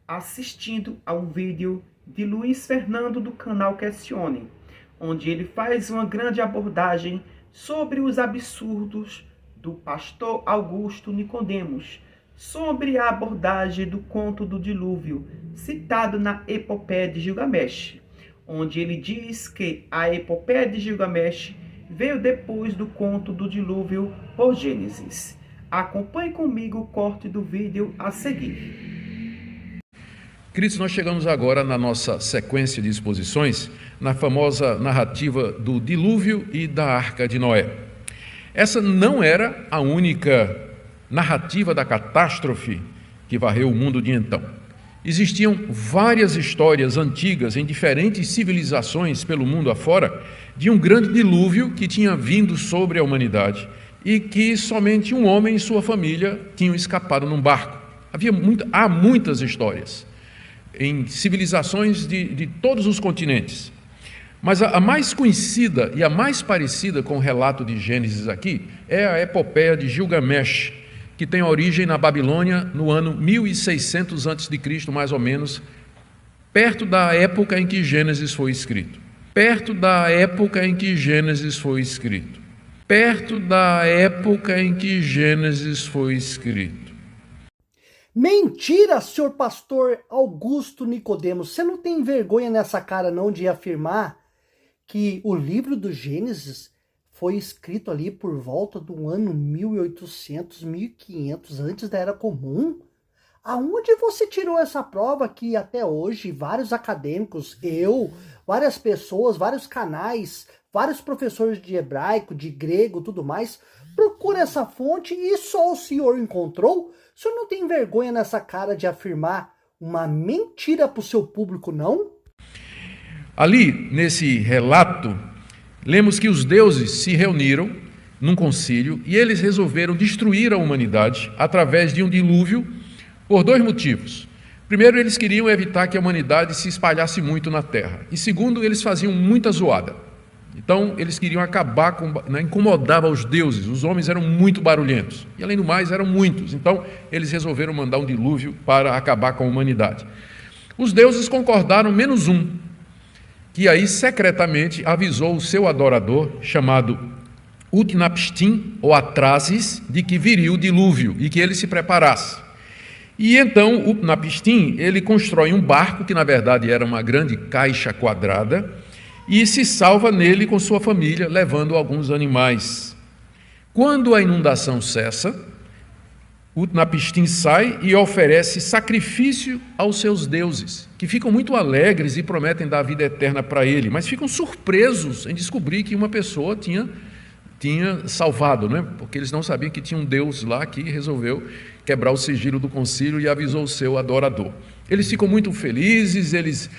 assistindo a um vídeo de Luiz Fernando do canal Questione, onde ele faz uma grande abordagem sobre os absurdos do pastor Augusto Nicodemos, sobre a abordagem do conto do dilúvio, citado na Epopeia de Gilgamesh, onde ele diz que a Epopeia de Gilgamesh veio depois do conto do dilúvio por Gênesis. Acompanhe comigo o corte do vídeo a seguir. Queridos, nós chegamos agora na nossa sequência de exposições, na famosa narrativa do dilúvio e da Arca de Noé. Essa não era a única narrativa da catástrofe que varreu o mundo de então. Existiam várias histórias antigas em diferentes civilizações pelo mundo afora de um grande dilúvio que tinha vindo sobre a humanidade e que somente um homem e sua família tinham escapado num barco. Há muitas histórias em civilizações de todos os continentes. Mas a mais conhecida e a mais parecida com o relato de Gênesis aqui é a Epopeia de Gilgamesh, que tem origem na Babilônia no ano 1600 a.C., mais ou menos, perto da época em que Gênesis foi escrito. Perto da época em que Gênesis foi escrito. Perto da época em que Gênesis foi escrito. Mentira, senhor pastor Augusto Nicodemos. Você não tem vergonha nessa cara não de afirmar que o livro do Gênesis foi escrito ali por volta do ano 1800, 1500, antes da Era Comum? Aonde você tirou essa prova que até hoje vários acadêmicos, várias pessoas, vários canais, vários professores de hebraico, de grego, tudo mais, procura essa fonte e só o senhor encontrou? O senhor não tem vergonha nessa cara de afirmar uma mentira para o seu público, não? Ali, nesse relato, lemos que os deuses se reuniram num concílio e eles resolveram destruir a humanidade através de um dilúvio por dois motivos. Primeiro, eles queriam evitar que a humanidade se espalhasse muito na terra. E segundo, eles faziam muita zoada. Então, eles queriam acabar com... incomodava os deuses, os homens eram muito barulhentos. E, além do mais, eram muitos. Então, eles resolveram mandar um dilúvio para acabar com a humanidade. Os deuses concordaram, menos um, que aí secretamente avisou o seu adorador, chamado Utnapishtim, ou Atrasis, de que viria o dilúvio e que ele se preparasse. E então Utnapishtim, ele constrói um barco, que na verdade era uma grande caixa quadrada, e se salva nele com sua família, levando alguns animais. Quando a inundação cessa, Utnapishtim sai e oferece sacrifício aos seus deuses, que ficam muito alegres e prometem dar vida eterna para ele, mas ficam surpresos em descobrir que uma pessoa tinha salvado, né? Porque eles não sabiam que tinha um Deus lá que resolveu quebrar o sigilo do concílio e avisou o seu adorador. Eles ficam muito felizes, eles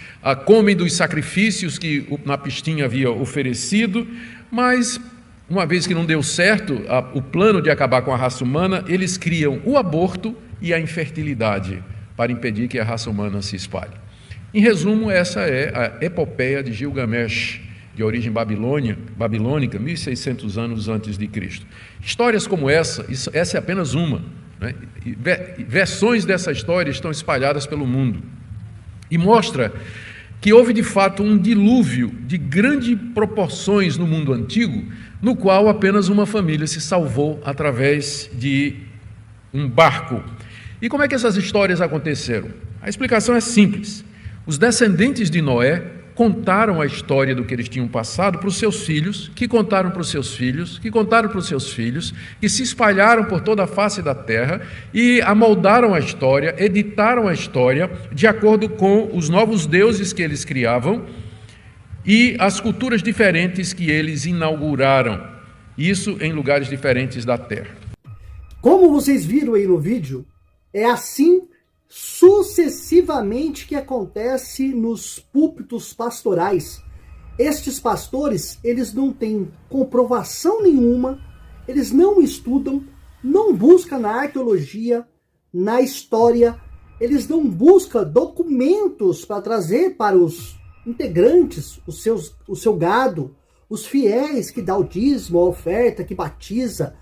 comem dos sacrifícios que Utnapishtim havia oferecido, mas uma vez que não deu certo o plano de acabar com a raça humana, eles criam o aborto e a infertilidade para impedir que a raça humana se espalhe. Em resumo, essa é a Epopeia de Gilgamesh, de origem babilônica, 1600 anos antes de Cristo. Histórias como essa é apenas uma, né? Versões dessa história estão espalhadas pelo mundo e mostra que houve de fato um dilúvio de grandes proporções no mundo antigo, no qual apenas uma família se salvou através de um barco. E como é que essas histórias aconteceram? A explicação é simples. Os descendentes de Noé contaram a história do que eles tinham passado para os seus filhos, que contaram para os seus filhos, que contaram para os seus filhos, que se espalharam por toda a face da terra e amoldaram a história, editaram a história de acordo com os novos deuses que eles criavam e as culturas diferentes que eles inauguraram, isso em lugares diferentes da terra. Como vocês viram aí no vídeo, é assim sucessivamente que acontece nos púlpitos pastorais. Estes pastores, eles não têm comprovação nenhuma, eles não estudam, não buscam na arqueologia, na história, eles não buscam documentos para trazer para os integrantes, o seu gado, os fiéis que dá o dízimo, a oferta, que batiza,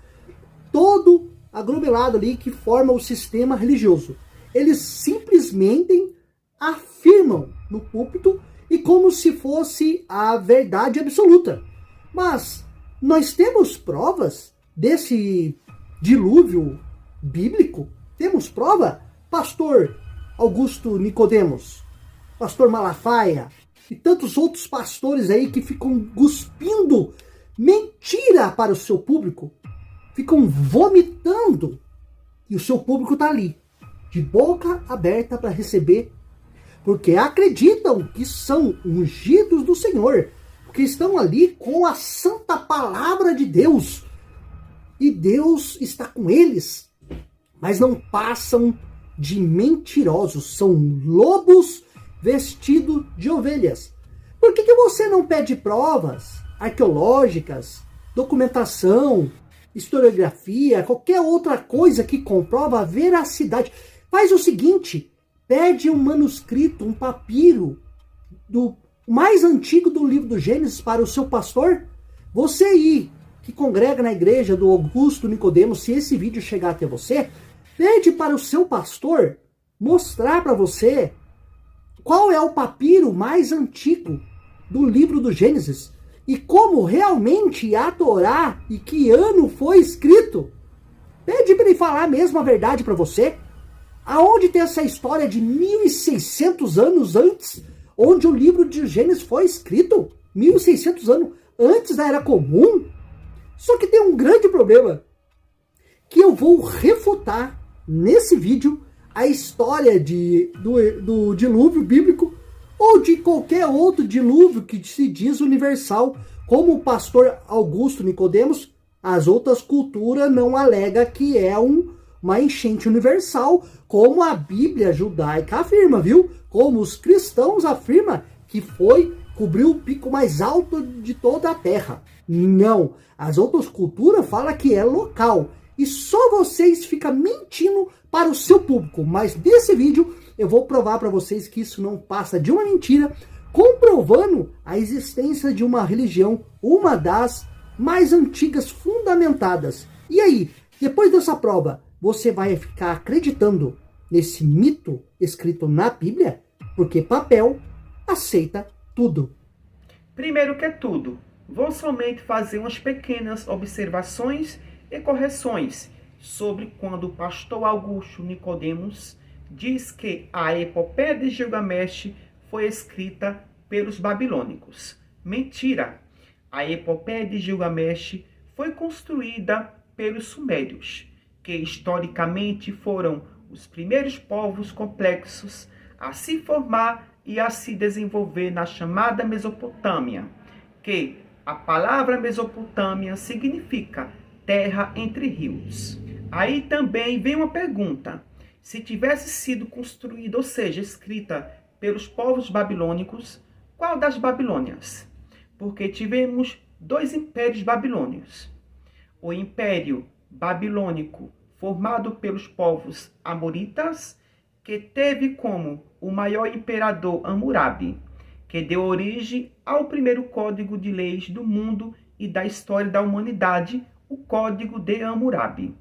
todo aglomerado ali que forma o sistema religioso. Eles simplesmente afirmam no púlpito e como se fosse a verdade absoluta. Mas nós temos provas desse dilúvio bíblico? Temos prova? Pastor Augusto Nicodemos, pastor Malafaia e tantos outros pastores aí que ficam cuspindo mentira para o seu público, ficam vomitando e o seu público está ali, de boca aberta para receber, porque acreditam que são ungidos do Senhor, porque estão ali com a santa palavra de Deus e Deus está com eles, mas não passam de mentirosos, são lobos vestidos de ovelhas. Por que você não pede provas arqueológicas, documentação, historiografia, qualquer outra coisa que comprova a veracidade? Faz o seguinte, pede um manuscrito, um papiro do mais antigo do livro do Gênesis para o seu pastor. Você aí, que congrega na igreja do Augusto Nicodemos, se esse vídeo chegar até você, pede para o seu pastor mostrar para você qual é o papiro mais antigo do livro do Gênesis e como realmente a Torá e que ano foi escrito. Pede para ele falar mesmo a verdade para você. Aonde tem essa história de 1.600 anos antes, onde o livro de Gênesis foi escrito? 1.600 anos antes da Era Comum? Só que tem um grande problema, que eu vou refutar nesse vídeo a história do dilúvio bíblico ou de qualquer outro dilúvio que se diz universal, como o pastor Augusto Nicodemos. As outras culturas não alegam que é uma enchente universal, como a Bíblia judaica afirma, viu? Como os cristãos afirmam que cobriu o pico mais alto de toda a terra. Não, as outras culturas falam que é local. E só vocês ficam mentindo para o seu público. Mas nesse vídeo eu vou provar para vocês que isso não passa de uma mentira, comprovando a existência de uma religião, uma das mais antigas fundamentadas. E aí, depois dessa prova, você vai ficar acreditando nesse mito escrito na Bíblia? Porque papel aceita tudo. Primeiro que tudo, vou somente fazer umas pequenas observações e correções sobre quando o pastor Augusto Nicodemos diz que a epopeia de Gilgamesh foi escrita pelos babilônicos. Mentira! A epopeia de Gilgamesh foi construída pelos sumérios, que historicamente foram os primeiros povos complexos a se formar e a se desenvolver na chamada Mesopotâmia, que a palavra Mesopotâmia significa terra entre rios. Aí também vem uma pergunta: se tivesse sido construída, ou seja, escrita pelos povos babilônicos, qual das Babilônias? Porque tivemos dois impérios babilônios. O Império Babilônico, formado pelos povos amoritas, que teve como o maior imperador Hammurabi, que deu origem ao primeiro código de leis do mundo e da história da humanidade, o Código de Hammurabi.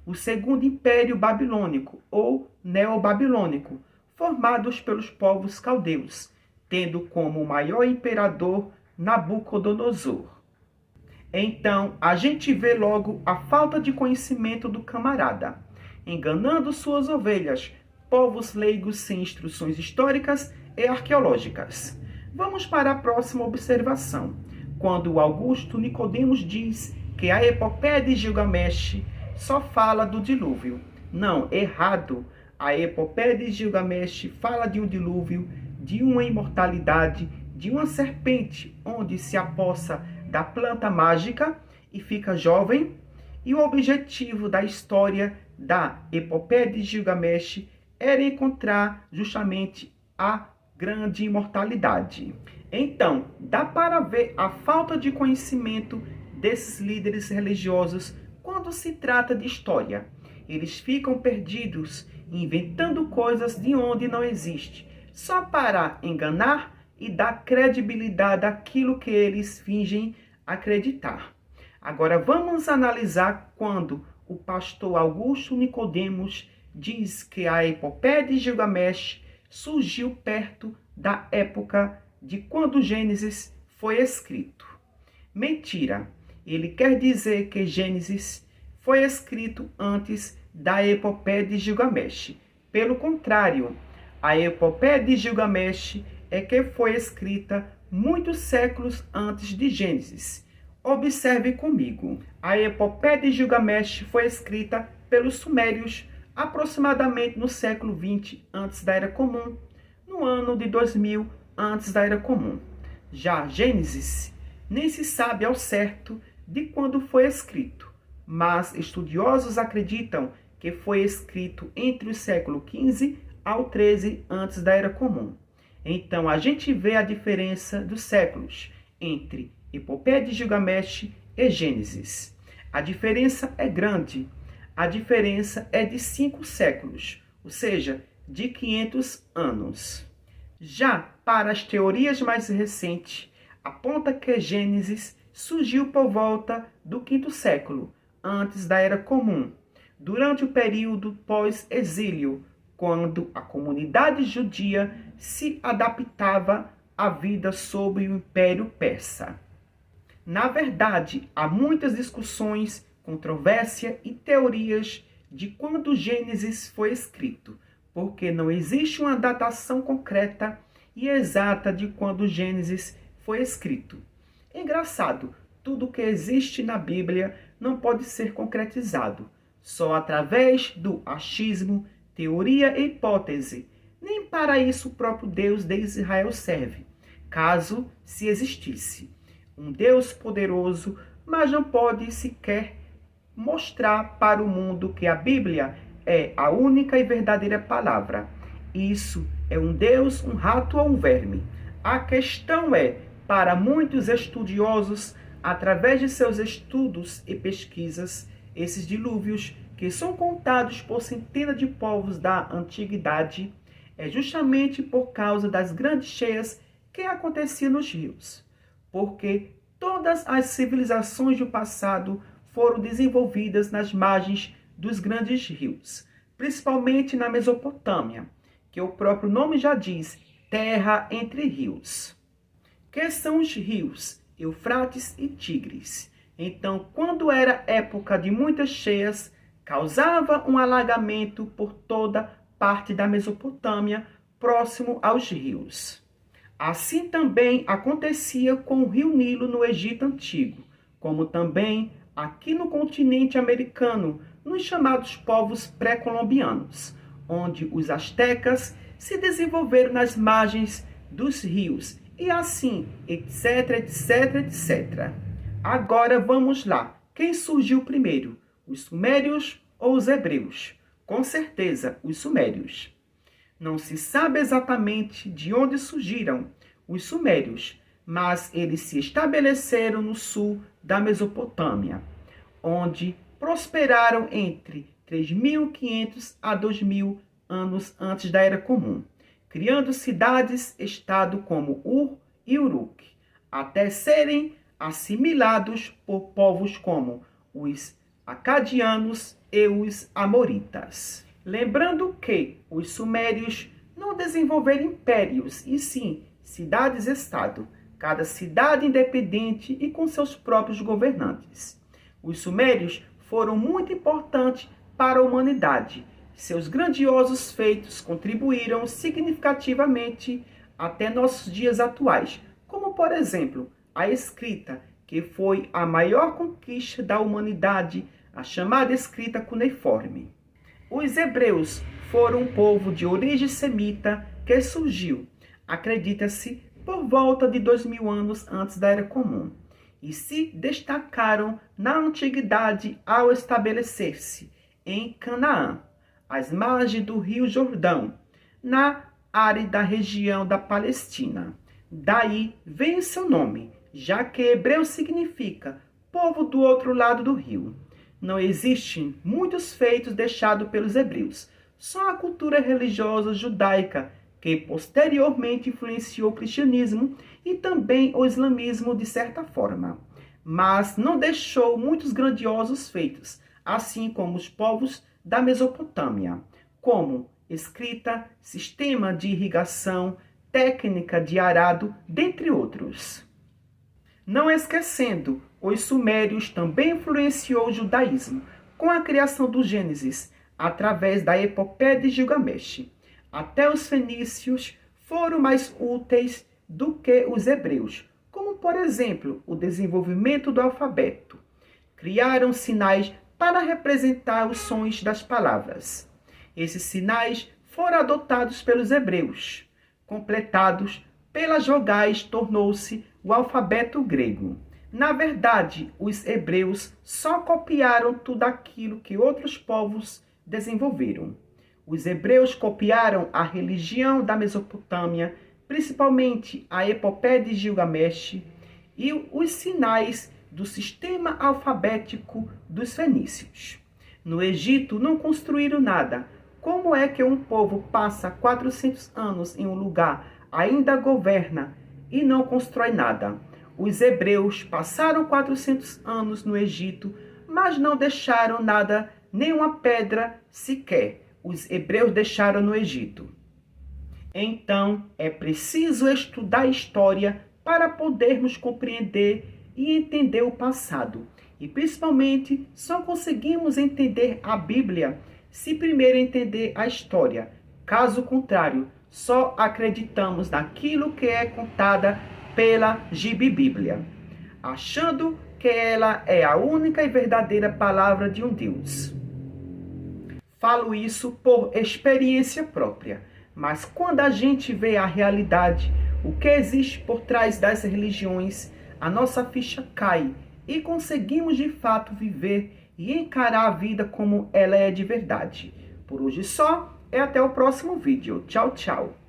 O segundo Império Babilônico, ou Neobabilônico, formados pelos povos caldeus, tendo como o maior imperador Nabucodonosor. Então, a gente vê logo a falta de conhecimento do camarada, enganando suas ovelhas, povos leigos sem instruções históricas e arqueológicas. Vamos para a próxima observação, quando o Augusto Nicodemos diz que a epopeia de Gilgamesh só fala do dilúvio. Não, errado. A epopeia de Gilgamesh fala de um dilúvio, de uma imortalidade, de uma serpente onde se apossa da planta mágica e fica jovem. E o objetivo da história da epopeia de Gilgamesh era encontrar justamente a grande imortalidade. Então, dá para ver a falta de conhecimento desses líderes religiosos quando se trata de história. Eles ficam perdidos, inventando coisas de onde não existe, só para enganar e dar credibilidade àquilo que eles fingem acreditar. Agora vamos analisar quando o pastor Augusto Nicodemos diz que a epopeia de Gilgamesh surgiu perto da época de quando Gênesis foi escrito. Mentira! Ele quer dizer que Gênesis foi escrito antes da Epopeia de Gilgamesh. Pelo contrário, a Epopeia de Gilgamesh é que foi escrita muitos séculos antes de Gênesis. Observe comigo. A Epopeia de Gilgamesh foi escrita pelos sumérios aproximadamente no século 20 antes da Era Comum, no ano de 2000 antes da Era Comum. Já Gênesis nem se sabe ao certo de quando foi escrito, mas estudiosos acreditam que foi escrito entre o século 15 ao 13 antes da Era Comum. Então a gente vê a diferença dos séculos entre Epopeia de Gilgamesh e Gênesis. A diferença é grande. A diferença é de 5 séculos, ou seja, de 500 anos. Já para as teorias mais recentes, aponta que Gênesis surgiu por volta do 5º século, antes da Era Comum, durante o período pós-exílio, quando a comunidade judia se adaptava à vida sob o Império Persa. Na verdade, há muitas discussões, controvérsia e teorias de quando Gênesis foi escrito, porque não existe uma datação concreta e exata de quando Gênesis foi escrito. Engraçado, tudo que existe na Bíblia não pode ser concretizado, só através do achismo, teoria e hipótese. Nem para isso o próprio Deus de Israel serve, caso se existisse. Um Deus poderoso, mas não pode sequer mostrar para o mundo que a Bíblia é a única e verdadeira palavra. Isso é um Deus, um rato ou um verme? A questão é, para muitos estudiosos, através de seus estudos e pesquisas, esses dilúvios, que são contados por centenas de povos da antiguidade, é justamente por causa das grandes cheias que aconteciam nos rios. Porque todas as civilizações do passado foram desenvolvidas nas margens dos grandes rios, principalmente na Mesopotâmia, que o próprio nome já diz, terra entre rios. Que são os rios Eufrates e Tigres? Então, quando era época de muitas cheias, causava um alagamento por toda parte da Mesopotâmia, próximo aos rios. Assim também acontecia com o rio Nilo no Egito Antigo, como também aqui no continente americano, nos chamados povos pré-colombianos, onde os astecas se desenvolveram nas margens dos rios, e assim, etc, etc, etc. Agora vamos lá. Quem surgiu primeiro? Os sumérios ou os hebreus? Com certeza, os sumérios. Não se sabe exatamente de onde surgiram os sumérios, mas eles se estabeleceram no sul da Mesopotâmia, onde prosperaram entre 3.500 a 2.000 anos antes da Era Comum, criando cidades-estado como Ur e Uruk, até serem assimilados por povos como os acadianos e os amoritas. Lembrando que os sumérios não desenvolveram impérios, e sim cidades-estado, cada cidade independente e com seus próprios governantes. Os sumérios foram muito importantes para a humanidade. Seus grandiosos feitos contribuíram significativamente até nossos dias atuais, como, por exemplo, a escrita, que foi a maior conquista da humanidade, a chamada escrita cuneiforme. Os hebreus foram um povo de origem semita que surgiu, acredita-se, por volta de 2.000 anos antes da Era Comum, e se destacaram na antiguidade ao estabelecer-se em Canaã, às margens do rio Jordão, na árida região da Palestina. Daí vem seu nome, já que hebreu significa povo do outro lado do rio. Não existem muitos feitos deixados pelos hebreus, só a cultura religiosa judaica, que posteriormente influenciou o cristianismo e também o islamismo de certa forma. Mas não deixou muitos grandiosos feitos, assim como os povos da Mesopotâmia, como escrita, sistema de irrigação, técnica de arado, dentre outros. Não esquecendo, os sumérios também influenciou o judaísmo, com a criação do Gênesis, através da epopeia de Gilgamesh. Até os fenícios foram mais úteis do que os hebreus, como, por exemplo, o desenvolvimento do alfabeto. Criaram sinais para representar os sons das palavras. Esses sinais foram adotados pelos hebreus. Completados pelas vogais, tornou-se o alfabeto grego. Na verdade, os hebreus só copiaram tudo aquilo que outros povos desenvolveram. Os hebreus copiaram a religião da Mesopotâmia, principalmente a epopeia de Gilgamesh e os sinais do sistema alfabético dos fenícios. No Egito não construíram nada. Como é que um povo passa 400 anos em um lugar, ainda governa e não constrói nada? Os hebreus passaram 400 anos no Egito, mas não deixaram nada, nenhuma pedra sequer. Os hebreus deixaram no Egito. Então, é preciso estudar a história para podermos compreender e entender o passado. E principalmente, só conseguimos entender a Bíblia se primeiro entender a história. Caso contrário, só acreditamos naquilo que é contada pela Bíblia, achando que ela é a única e verdadeira palavra de um Deus. Falo isso por experiência própria, mas quando a gente vê a realidade, o que existe por trás das religiões, a nossa ficha cai e conseguimos de fato viver e encarar a vida como ela é de verdade. Por hoje só, e até o próximo vídeo. Tchau, tchau.